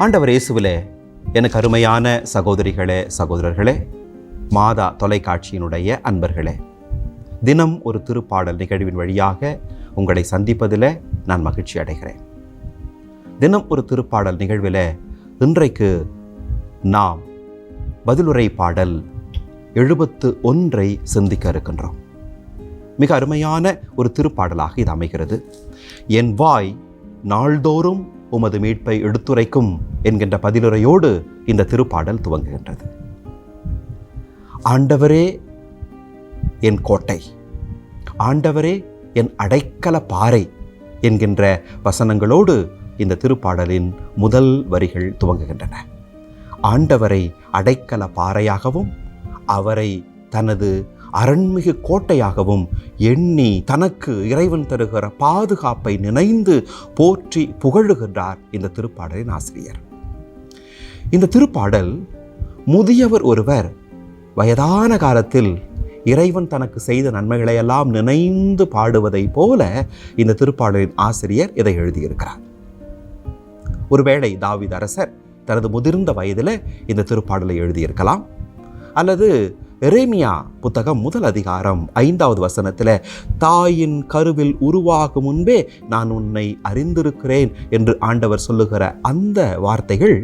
ஆண்டவர் இயேசுவிலே எனக்கு அருமையான சகோதரிகளே, சகோதரர்களே, மாதா தொலைக்காட்சியினுடைய அன்பர்களே, தினம் ஒரு திருப்பாடல் நிகழ்வின் வழியாக உங்களை சந்திப்பதில் நான் மகிழ்ச்சி அடைகிறேன். தினம் ஒரு திருப்பாடல் நிகழ்வில் இன்றைக்கு நாம் பதிலுரை பாடல் 71 சிந்திக்க இருக்கின்றோம். மிக அருமையான ஒரு திருப்பாடலாக இது அமைகிறது. என் வாய் நாள்தோறும் உமது மீட்பை எடுத்துரைக்கும் என்கின்ற பதிலுரையோடு இந்த திருப்பாடல் துவங்குகின்றது. ஆண்டவரே என் கோட்டை, ஆண்டவரே என் அடைக்கல பாறை என்கின்ற வசனங்களோடு இந்த திருப்பாடலின் முதல் வரிகள் துவங்குகின்றன. ஆண்டவரை அடைக்கல பாறையாகவும் அவரை தனது அரண்மிகு கோட்டையாகவும் எண்ணி தனக்கு இறைவன் தருகிற பாதுகாப்பை நினைந்து போற்றி புகழுகின்றார் இந்த திருப்பாடலின் ஆசிரியர். இந்த திருப்பாடல் முதியவர் ஒருவர் வயதான காலத்தில் இறைவன் தனக்கு செய்த நன்மைகளை எல்லாம் நினைந்து பாடுவதை போல இந்த திருப்பாடலின் ஆசிரியர் இதை எழுதியிருக்கிறார். ஒருவேளை தாவீது அரசர் தனது முதிர்ந்த வயதில் இந்த திருப்பாடலை எழுதியிருக்கலாம். அல்லது எரேமியா புத்தகம் 1 அதிகாரம் 5வது வசனத்தில் தாயின் கருவில் உருவாகும் முன்பே நான் உன்னை அறிந்திருக்கிறேன் என்று ஆண்டவர் சொல்லுகிற அந்த வார்த்தைகள்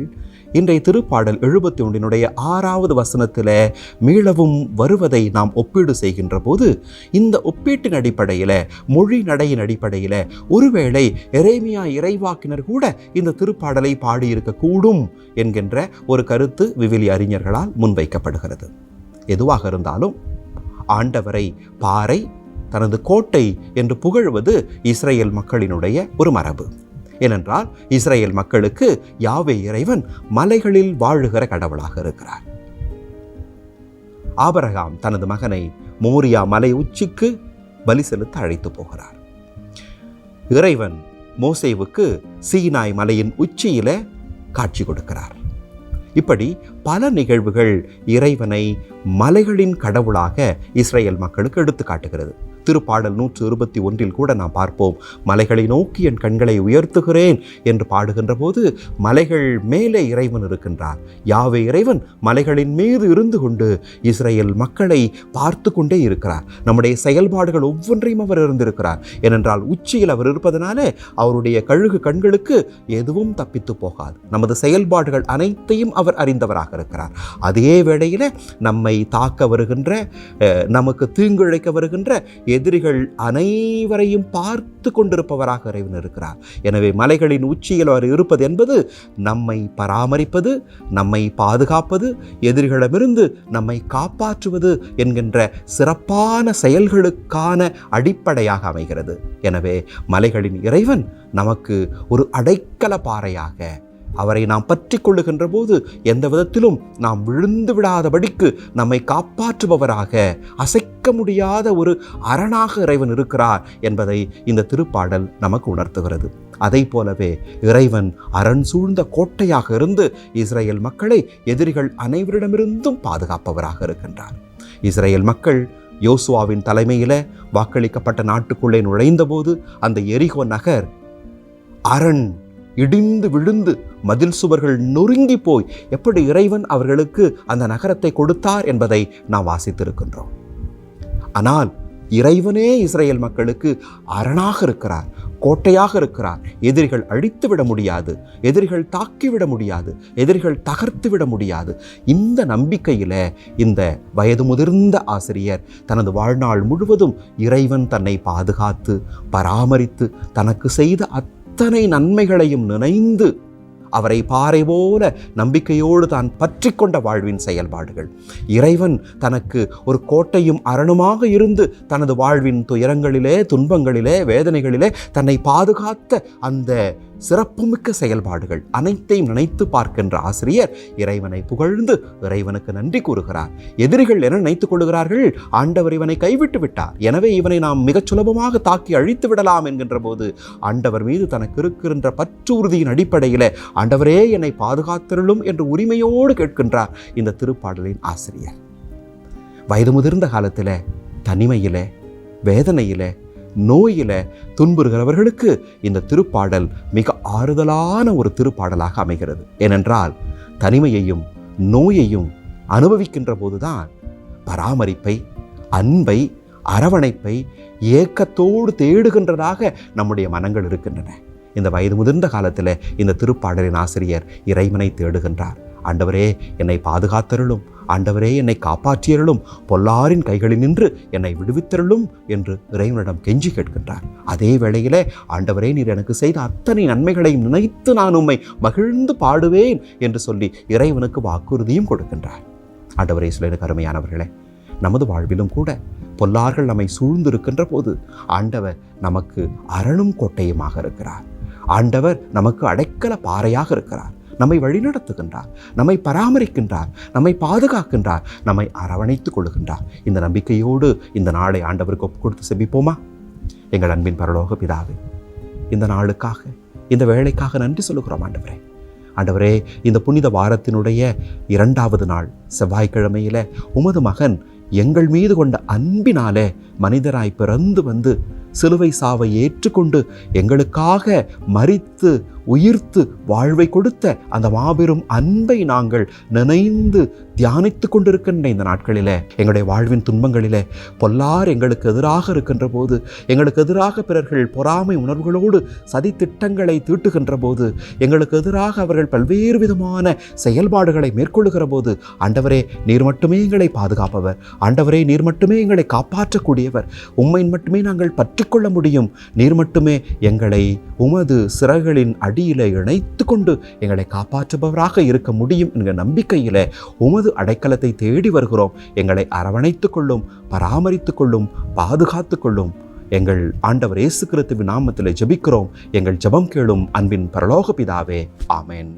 இன்றைய திருப்பாடல் 71 6வது வசனத்தில் மீளவும் வருவதை நாம் ஒப்பீடு செய்கின்ற போது இந்த ஒப்பீட்டின் அடிப்படையில், மொழி நடையின் அடிப்படையில் ஒருவேளை எரேமியா இறைவாக்கினர் கூட இந்த திருப்பாடலை பாடியிருக்கக்கூடும் என்கின்ற ஒரு கருத்து விவிலிய அறிஞர்களால் முன்வைக்கப்படுகிறது. எதுவாக இருந்தாலும் ஆண்டவரை பாறை, தனது கோட்டை என்று புகழ்வது இஸ்ரேல் மக்களினுடைய ஒரு மரபு. ஏனென்றால் இஸ்ரேல் மக்களுக்கு யாவே இறைவன் மலைகளில் வாழுகிற கடவுளாக இருக்கிறார். ஆபிரகாம் தனது மகனை மோரியா மலை உச்சிக்கு பலி செலுத்த அழைத்து போகிறார். இறைவன் மோசேவுக்கு சீனாய் மலையின் உச்சியில காட்சி கொடுக்கிறார். இப்படி பல நிகழ்வுகள் இறைவனை மலைகளின் கடவுளாக இஸ்ரேல் மக்களுக்கு எடுத்து காட்டுகிறது. திருப்பாடல் 121 கூட நாம் பார்ப்போம், மலைகளை நோக்கி என் கண்களை உயர்த்துகிறேன் என்று பாடுகின்ற போது மலைகள் மேலே இறைவன் இருக்கின்றார். யாவே இறைவன் மலைகளின் மீது இருந்து கொண்டு இஸ்ரேல் மக்களை பார்த்து கொண்டே இருக்கிறார். நம்முடைய செயல்பாடுகள் ஒவ்வொன்றையும் அவர் இருந்திருக்கிறார். ஏனென்றால் உச்சியில் அவர் இருப்பதனால அவருடைய கழுகு கண்களுக்கு எதுவும் தப்பித்து போகாது. நமது செயல்பாடுகள் அனைத்தையும் அவர் அறிந்தவராக இருக்கிறார். அதே வேளையில் நம்மை தாக்க வருகின்ற, நமக்கு தீங்கிழைக்க வருகின்ற எதிரிகள் அனைவரையும் பார்த்து கொண்டிருப்பவராக இறைவன் இருக்கிறார். எனவே மலைகளின் உச்சியில் அவர் இருப்பது என்பது நம்மை பராமரிப்பது, நம்மை பாதுகாப்பது, எதிரிகளிடமிருந்து நம்மை காப்பாற்றுவது என்கின்ற சிறப்பான செயல்களுக்கான அடிப்படையாக அமைகிறது. எனவே மலைகளின் இறைவன் நமக்கு ஒரு அடைக்கல பாறையாக, அவரை நாம் பற்றி கொள்ளுகின்ற போது எந்த விதத்திலும் நாம் விழுந்து விடாதபடிக்கு நம்மை காப்பாற்றுபவராக, அசைக்க முடியாத ஒரு அரணாக இறைவன் இருக்கிறார் என்பதை இந்த திருப்பாடல் நமக்கு உணர்த்துகிறது. அதை போலவே இறைவன் அரண் சூழ்ந்த கோட்டையாக இருந்து இஸ்ரேல் மக்களை எதிரிகள் அனைவரிடமிருந்தும் பாதுகாப்பவராக இருக்கின்றார். இஸ்ரேல் மக்கள் யோசுவாவின் தலைமையில் வாக்களிக்கப்பட்ட நாட்டுக்குள்ளே நுழைந்த போது அந்த எரிகோ நகர் அரண் இடிந்து விழுந்து மதில் சுவர்கள் நொறுங்கி போய் எப்படி இறைவன் அவர்களுக்கு அந்த நகரத்தை கொடுத்தார் என்பதை நாம் வாசித்திருக்கின்றோம். ஆனால் இறைவனே இஸ்ரேல் மக்களுக்கு அரணாக இருக்கிறார், கோட்டையாக இருக்கிறார். எதிரிகள் அழித்து விட முடியாது, எதிரிகள் தாக்கிவிட முடியாது, எதிரிகள் தகர்த்து விட முடியாது. இந்த நம்பிக்கையில இந்த வயது முதிர்ந்த ஆசிரியர் தனது வாழ்நாள் முழுவதும் இறைவன் தன்னை பாதுகாத்து பராமரித்து தனக்கு செய்த அத்தனை நன்மைகளையும் நினைந்து அவரை பாறை போல நம்பிக்கையோடு தான் பற்றி கொண்ட வாழ்வின் செயல்பாடுகள், இறைவன் தனக்கு ஒரு கோட்டையும் அரணுமாக இருந்து தனது வாழ்வின் துயரங்களிலே, துன்பங்களிலே, வேதனைகளிலே தன்னை பாதுகாத்த அந்த சிறப்புமிக்க செயல்பாடுகள் அனைத்தையும் நினைத்து பார்க்கின்ற ஆசிரியர் இறைவனை புகழ்ந்து இறைவனுக்கு நன்றி கூறுகிறார். எதிரிகள் என நினைத்துக் கொள்கிறார்கள், ஆண்டவர் இவனை கைவிட்டு விட்டார், எனவே இவனை நாம் மிகச் சுலபமாக தாக்கி அழித்து விடலாம் என்கின்ற போது ஆண்டவர் மீது தனக்கு இருக்கின்ற பற்று உறுதியின் அடிப்படையில் ஆண்டவரே என்னை பாதுகாத்திருளும் என்று உரிமையோடு கேட்கின்றார் இந்த திருப்பாடலின் ஆசிரியர். வயது முதிர்ந்த காலத்தில், தனிமையில், வேதனையில், நோயில துன்புறுகிறவர்களுக்கு இந்த திருப்பாடல் மிக ஆறுதலான ஒரு திருப்பாடலாக அமைகிறது. ஏனென்றால் தனிமையையும் நோயையும் அனுபவிக்கின்ற போதுதான் பராமரிப்பை, அன்பை, அரவணைப்பை ஏக்கத்தோடு தேடுகின்றதாக நம்முடைய மனங்கள் இருக்கின்றன. இந்த வயது முதிர்ந்த காலத்தில் இந்த திருப்பாடலின் ஆசிரியர் இறைவனை தேடுகின்றார். ஆண்டவரே, என்னை பாதுகாத்தருளும், ஆண்டவரே என்னை காப்பாற்றியருளும், பொல்லாரின் கைகளில் நின்று என்னை விடுவித்தருளும் என்று இறைவனிடம் கெஞ்சி கேட்கின்றார். அதே வேளையிலே, ஆண்டவரே, நீர் எனக்கு செய்த அத்தனை நன்மைகளையும் நினைத்து நான் உம்மை மகிழ்ந்து பாடுவேன் என்று சொல்லி இறைவனுக்கு வாக்குறுதியும் கொடுக்கின்றார். ஆண்டவரே, சிலருக்கு அருமையானவர்களே, நமது வாழ்விலும் கூட பொல்லார்கள் நம்மை சூழ்ந்திருக்கின்ற போது ஆண்டவர் நமக்கு அரணும் கோட்டையுமாக இருக்கிறார். ஆண்டவர் நமக்கு அடைக்கல பாறையாக இருக்கிறார். நம்மை வழிநடத்துகின்றார், நம்மை பராமரிக்கின்றார், நம்மை பாதுகாக்கின்றார், நம்மை அரவணைத்துக் கொள்கின்றார். இந்த நம்பிக்கையோடு இந்த நாளை ஆண்டவருக்கு ஒப்பு கொடுத்து செபிப்போமா? எங்கள் அன்பின் பரலோக பிதாவே, இந்த நாளுக்காக, இந்த வேளைக்காக நன்றி சொல்லுகிறோம். ஆண்டவரே, இந்த புனித வாரத்தினுடைய 2வது நாள் செவ்வாய்க்கிழமையில உமது மகன் எங்கள் மீது கொண்ட அன்பினாலே மனிதராய் பிறந்து வந்து சிலுவை சாவை ஏற்றுக்கொண்டு எங்களுக்காக மரித்து உயிர்த்து வாழ்வை கொடுத்த அந்த மாபெரும் அன்பை நாங்கள் நினைந்து தியானித்து கொண்டிருக்கின்ற இந்த நாட்களில் எங்களுடைய வாழ்வின் துன்பங்களில் பொல்லார் எங்களுக்கு எதிராக இருக்கின்ற போது, எங்களுக்கு எதிராக பிறர்கள் பொறாமை உணர்வுகளோடு சதி திட்டங்களை தீட்டுகின்ற போது, எங்களுக்கு எதிராக அவர்கள் பல்வேறு விதமான செயல்பாடுகளை மேற்கொள்ளுகிற போது, ஆண்டவரே, நீர் மட்டுமே எங்களை பாதுகாப்பவர், ஆண்டவரே, நீர் மட்டுமே எங்களை காப்பாற்றக்கூடியவர், உம்மை மட்டுமே நாங்கள் பற்றிக்கொள்ள முடியும், நீர் மட்டுமே எங்களை உமது சிறகுகளின் அடியில இணைத்து கொண்டு எங்களை காப்பாற்றுபவராக இருக்க முடியும் என்கிற நம்பிக்கையில உமது அடைக்கலத்தை தேடி வருகிறோம். எங்களை அரவணைத்துக் கொள்ளும், பராமரித்துக் கொள்ளும், பாதுகாத்துக் கொள்ளும். எங்கள் ஆண்டவர் இயேசு கிறிஸ்துவின் நாமத்திலே ஜெபிக்கிறோம். எங்கள் ஜெபம் கேளும் அன்பின் பரலோக பிதாவே. ஆமென்.